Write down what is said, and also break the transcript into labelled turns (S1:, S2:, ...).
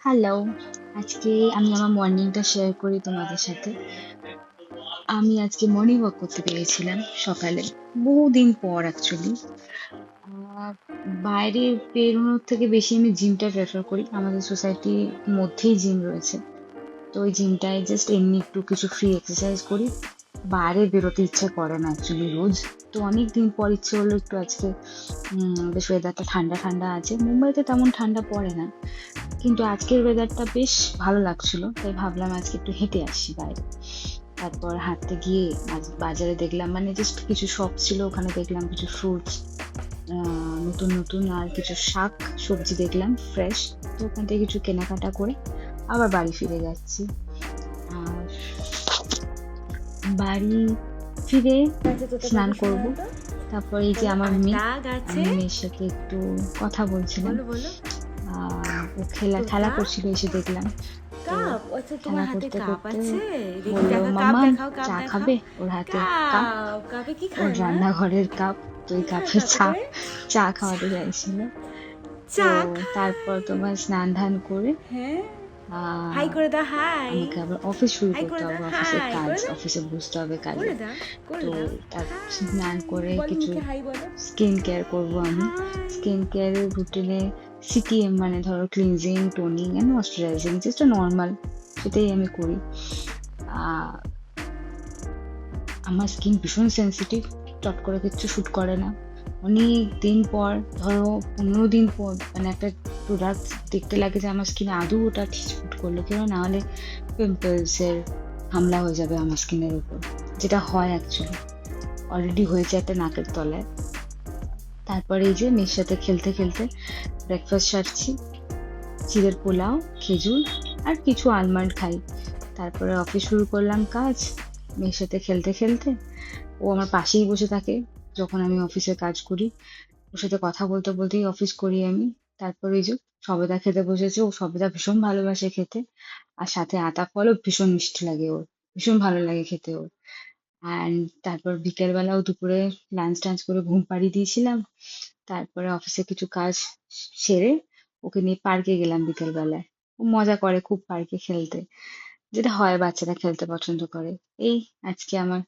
S1: Hello! আজকে আমি আমার মর্নিংটা শেয়ার করি তোমাদের সাথে। আমি আজকে মর্নিং ওয়াক করতে বেরিয়েছিলাম সকালে। বহুদিন পর অ্যাকচুয়ালি। আ বাইরে বেরোনোর থেকে বেশি আমি জিমটা প্রেফার করি। আমাদের সোসাইটির মধ্যেই জিম রয়েছে। তো ওই জিমটায় জাস্ট এমনি একটু কিছু ফ্রি এক্সারসাইজ করি। বাইরে বেরোতে ইচ্ছে করে না অ্যাকচুয়ালি রোজ। তো অনেকদিন পর ইচ্ছে হলো একটু আজকে বেশ ওয়েদারটা ঠান্ডা, ঠান্ডা আছে। মুম্বাইতে তেমন ঠান্ডা পড়ে না। কিন্তু আজকের ওয়েদারটা বেশ ভালো লাগছিল। তাই ভাবলাম আজকে একটু হেঁটে আসি বাইরে। তারপর হাঁটতে গিয়ে আজ বাজারে দেখলাম মানে জাস্ট কিছু শপ ছিল ওখানে দেখলাম কিছু ফ্রুটস নতুন নতুন আর কিছু শাক সবজি দেখলাম ফ্রেশ। তো ওখান থেকে কিছু কেনাকাটা করে আবার বাড়ি ফিরে যাচ্ছি। আর বাড়ি ফিরে
S2: আছে তোতা
S1: স্নান
S2: পাখি
S1: করব।
S2: শোনাও তো।
S1: তারপর এই যে
S2: বলো
S1: আমার মেয়ে,
S2: আতা গাছে।
S1: আমি মেয়ের সাথে একটু কথা বলছিলাম।
S2: বলো বলো।
S1: ও খেলা খেলা
S2: তোতা
S1: করছিল এসে দেখলাম। তো
S2: কাপ, আচ্ছা তোমার
S1: খেলা
S2: হাতে
S1: করতে
S2: কাপ
S1: করতে
S2: আছে? দেখি
S1: বলল,
S2: দেখা, কাপ
S1: মাম্মাম
S2: দেখাও, কাপ
S1: চা
S2: দেখাও।
S1: খাবে? ওর হাতে কাপ,
S2: কাপ, কাপে কি
S1: ওর
S2: খায় মা?
S1: রান্নাঘরের কাপ। তো
S2: কি
S1: ওই
S2: খায়
S1: কাপে
S2: কাপে
S1: চা
S2: করে?
S1: চা
S2: চা,
S1: খাওয়াতে চাইছিল। তো
S2: চা
S1: তারপর
S2: খায়।
S1: তোমার স্নান ধান করে
S2: হ্যাঁ, হাই
S1: আহ
S2: করে দাও, হাই।
S1: আমাকে আবার অফিস শুরু
S2: হাই
S1: করতে
S2: করে দাও,
S1: হবে, অফিসের
S2: হাই
S1: কাজ,
S2: করে দাও,
S1: অফিসে বসতে হবে কাজে।
S2: করে দাও, করে
S1: তো
S2: দাও।
S1: তার স্নান
S2: হাই
S1: করে
S2: বলো,
S1: কিছু
S2: মুখে হাই বলো।
S1: স্কিন কেয়ার করবো আমি।
S2: হাই।
S1: স্কিন কেয়ারের রুটিনে সিটিএম মানে ধরো cleansing, toning and moisturising, just normal, সেটাই আমি করি। আহ আমার স্কিন ভীষণ সেনসিটিভ, চট করে কিচ্ছু শুট করে না। অনেক দিন পর, ধরো 15 দিন পর মানে একটা প্রোডাক্ট দেখতে লাগে যে আমার স্কিনে আদৌ ওটা ঠিক শুট করলো কিনা, না হলে পিম্পলস এর হামলা হয়ে যাবে আমার স্কিনের উপর, যেটা হয় অ্যাকচুয়ালি, অলরেডি হয়েছে একটা নাকের তলায়। তারপরে এই যে মেয়ের সাথে খেলতে খেলতে ব্রেকফাস্ট সারছি, চিড়ের পোলাও, খেজুর আর কিছু আলমন্ড খাই। তারপরে অফিস শুরু করলাম কাজ, মেয়ের সাথে খেলতে খেলতে। ও আমার পাশেই বসে থাকে যখন আমি অফিসে কাজ করি। ওর সাথে কথা বলতে বলতেই অফিস করি আমি। তারপর এই যে সবেদা খেতে বসেছে, ও সবেদা ভীষণ ভালোবাসে খেতে। আর সাথে আতা ফলও ভীষণ মিষ্টি লাগে ওর, ভীষণ ভালো লাগে খেতে ওর। অ্যান্ড তারপর বিকেলবেলাও দুপুরে লাঞ্চ টাঞ্চ করে ঘুম পাড়িয়ে দিয়েছিলাম। তারপরে অফিসে কিছু কাজ সেরে ওকে নিয়ে পার্কে গেলাম বিকেলবেলায়। ও মজা করে খুব পার্কে খেলতে, যেটা হয় বাচ্চারা খেলতে পছন্দ করে। এই আজকে আমার